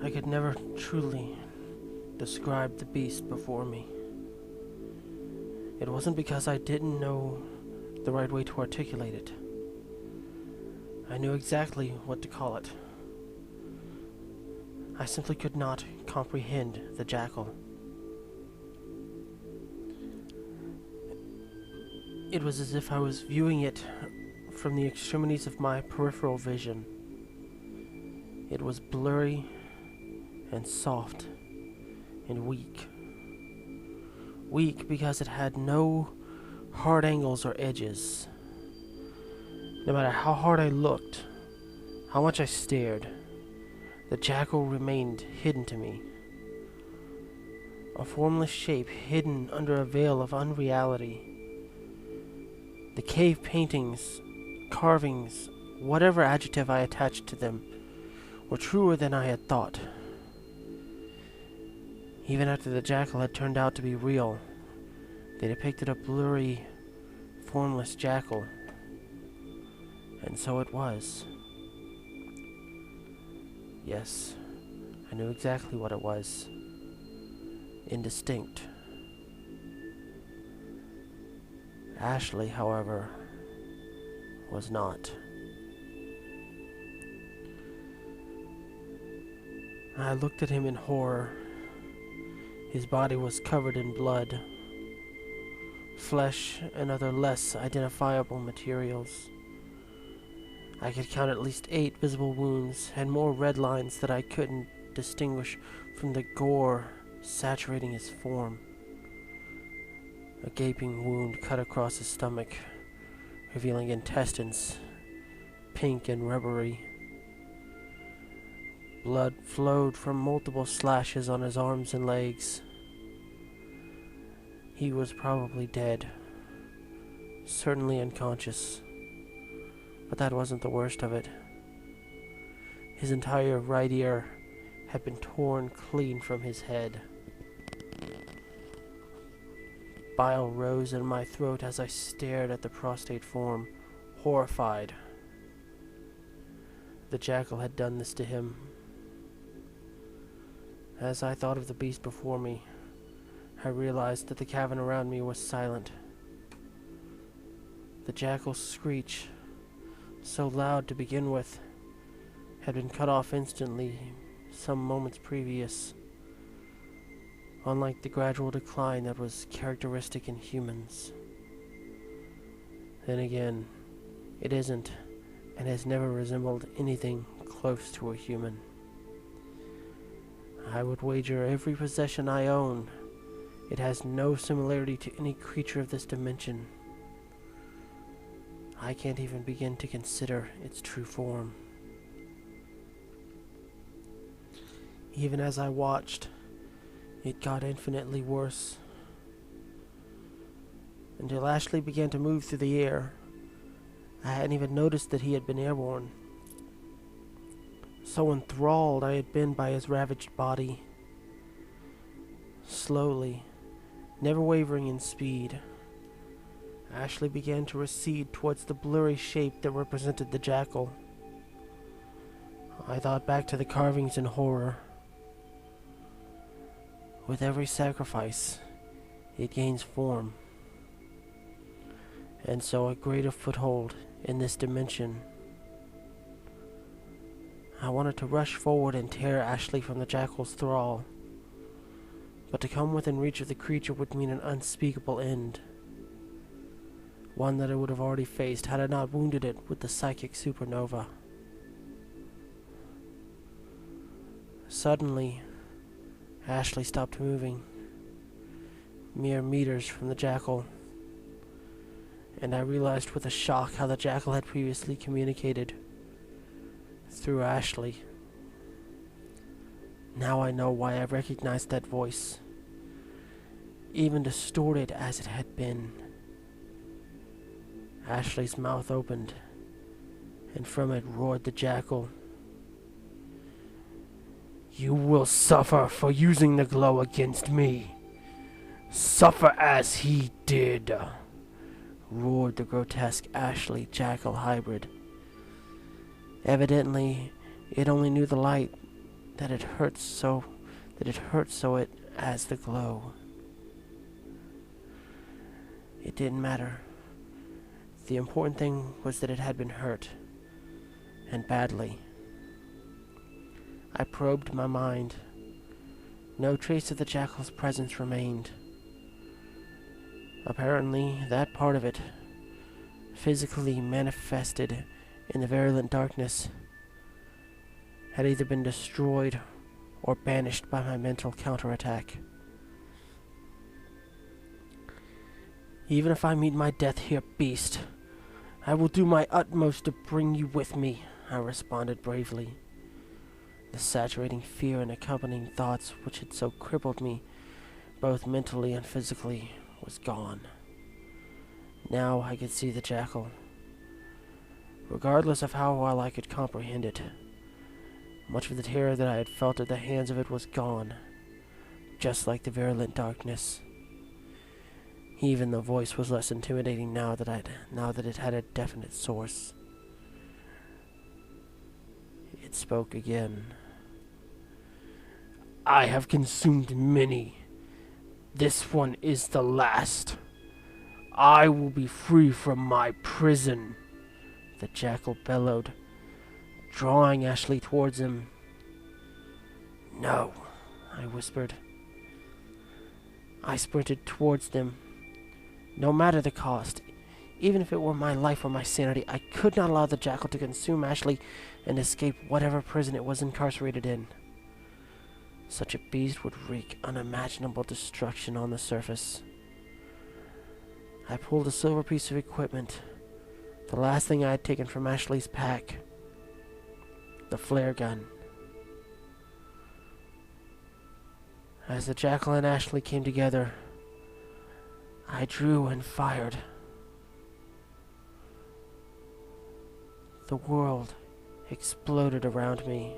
I could never truly describe the beast before me. It wasn't because I didn't know the right way to articulate it. I knew exactly what to call it. I simply could not comprehend the jackal. It was as if I was viewing it from the extremities of my peripheral vision. It was blurry and soft and weak. Weak because it had no hard angles or edges. No matter how hard I looked, how much I stared, the jackal remained hidden to me. A formless shape hidden under a veil of unreality. The cave paintings, carvings, whatever adjective I attached to them, were truer than I had thought. Even after the jackal had turned out to be real, they depicted a blurry, formless jackal. And so it was. Yes, I knew exactly what it was. Indistinct. Ashley, however, was not. I looked at him in horror. His body was covered in blood, flesh, and other less identifiable materials. I could count at least 8 visible wounds, and more red lines that I couldn't distinguish from the gore saturating his form. A gaping wound cut across his stomach, revealing intestines, pink and rubbery. Blood flowed from multiple slashes on his arms and legs. He was probably dead, certainly unconscious. But that wasn't the worst of it. His entire right ear had been torn clean from his head. Bile rose in my throat as I stared at the prostrate form, horrified. The jackal had done this to him. As I thought of the beast before me, I realized that the cavern around me was silent. The jackal's screech, so loud to begin with, had been cut off instantly some moments previous, unlike the gradual decline that was characteristic in humans. Then again, it isn't, and has never resembled anything close to a human. I would wager every possession I own, it has no similarity to any creature of this dimension. I can't even begin to consider its true form. Even as I watched, it got infinitely worse, until Ashley began to move through the air. I hadn't even noticed that he had been airborne. So enthralled I had been by his ravaged body. Slowly, never wavering in speed, Ashley began to recede towards the blurry shape that represented the jackal. I thought back to the carvings in horror. With every sacrifice, it gains form, and so a greater foothold in this dimension. I wanted to rush forward and tear Ashley from the jackal's thrall, but to come within reach of the creature would mean an unspeakable end, one that I would have already faced had I not wounded it with the psychic supernova. Suddenly, Ashley stopped moving, mere meters from the jackal, and I realized with a shock how the jackal had previously communicated through Ashley. Now I know why I recognized that voice, even distorted as it had been. Ashley's mouth opened, and from it roared the jackal. "You will suffer for using the glow against me. Suffer as he did," roared the grotesque Ashley jackal hybrid. Evidently, it only knew the light that it hurt so it as the glow. It didn't matter. The important thing was that it had been hurt, and badly. I probed my mind. No trace of the jackal's presence remained. Apparently, that part of it, physically manifested in the virulent darkness, had either been destroyed or banished by my mental counterattack. Even if I meet my death here, beast, I will do my utmost to bring you with me, I responded bravely. The saturating fear and accompanying thoughts which had so crippled me, both mentally and physically, was gone. Now I could see the jackal. Regardless of how well I could comprehend it, much of the terror that I had felt at the hands of it was gone, just like the virulent darkness. Even the voice was less intimidating now that it had a definite source. It spoke again. I have consumed many. This one is the last. I will be free from my prison, the jackal bellowed, drawing Ashley towards him. No, I whispered. I sprinted towards them. No matter the cost, even if it were my life or my sanity, I could not allow the jackal to consume Ashley and escape whatever prison it was incarcerated in. Such a beast would wreak unimaginable destruction on the surface. I pulled a silver piece of equipment, the last thing I had taken from Ashley's pack, the flare gun. As the jackal and Ashley came together, I drew and fired. The world exploded around me.